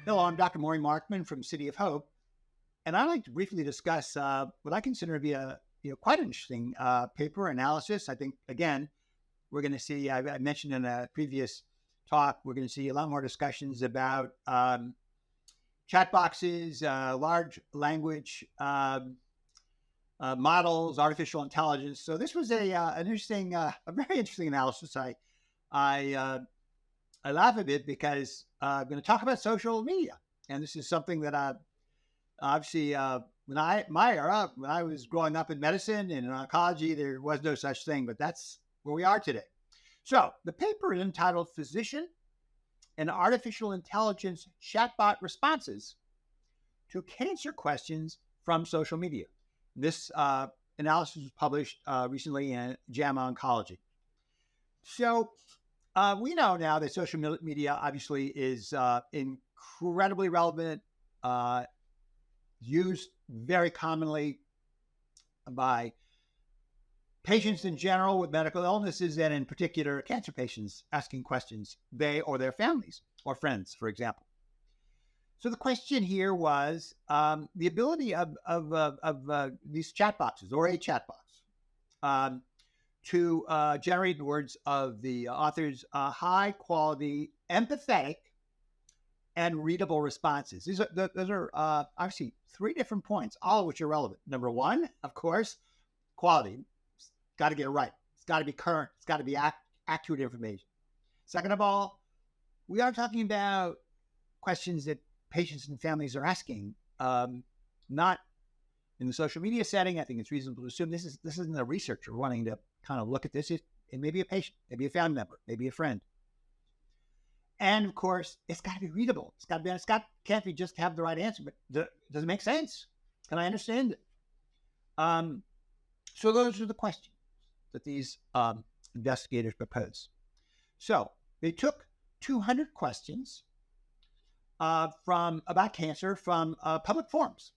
Hello, I'm Dr. Maurie Markman from City of Hope, and I'd like to briefly discuss what I consider to be a quite interesting paper analysis. I think, again, we're going to see, I mentioned in a previous talk, we're going to see a lot more discussions about chat boxes, large language models, artificial intelligence. So this was an interesting, a very interesting analysis. I laugh a bit because I'm going to talk about social media, and this is something that obviously when I was growing up in medicine and in oncology, there was no such thing, but that's where we are today. So the paper is entitled "Physician and Artificial Intelligence Chatbot Responses to Cancer Questions from Social Media." This analysis was published recently in JAMA Oncology. So we know now that social media obviously is incredibly relevant, used very commonly by patients in general with medical illnesses, and in particular cancer patients asking questions, they or their families or friends, for example. So the question here was the ability of these chat boxes or a chat box to generate, in the words of the authors, high quality, empathetic, and readable responses. Those are obviously three different points, all of which are relevant. Number one, of course, quality. It's got to get it right. It's got to be current. It's got to be accurate information. Second of all, we are talking about questions that patients and families are asking, not in the social media setting. I think it's reasonable to assume this isn't a researcher wanting to kind of look at this. It may be a patient, maybe a family member, maybe a friend. And of course, it's got to be readable. It's got to be. Can't be just have the right answer, but does it make sense? Can I understand it? So those are the questions that these investigators proposed. So they took 200 questions about cancer from public forums.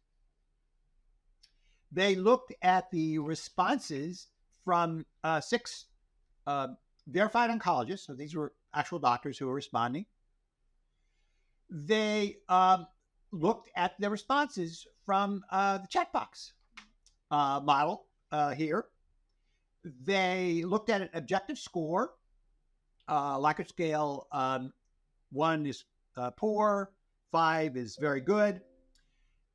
They looked at the responses from 6 verified oncologists. So these were actual doctors who were responding. They looked at the responses from the chat box model here. They looked at an objective score, Likert scale. 1 is poor, 5 is very good.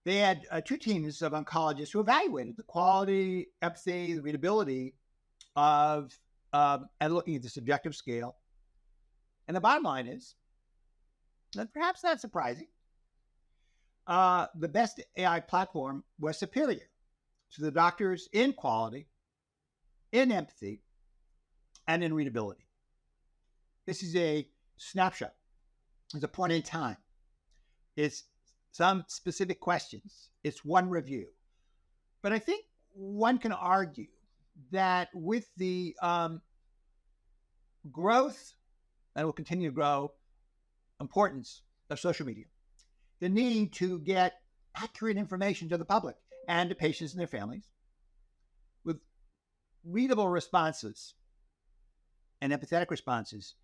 They had 2 teams of oncologists who evaluated the quality, empathy, the readability of, and looking at this objective scale. And the bottom line is, and perhaps not surprising, the best AI platform was superior to the doctors in quality, in empathy, and in readability. This is a snapshot. It's a point in time. It's some specific questions. It's one review. But I think one can argue that with the growth, and will continue to grow, importance of social media, the need to get accurate information to the public and to patients and their families with readable responses and empathetic responses,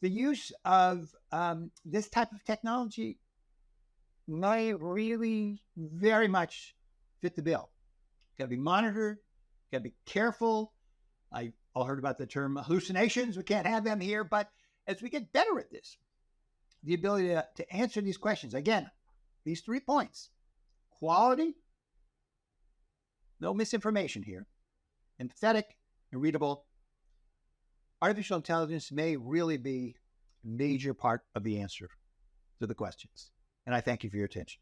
the use of this type of technology might really very much fit the bill. Got to be monitored, got to be careful. I all heard about the term hallucinations. We can't have them here, but as we get better at this, the ability to answer these questions, again, these 3 points: quality, no misinformation here, empathetic and readable. Artificial intelligence may really be a major part of the answer to the questions. And I thank you for your attention.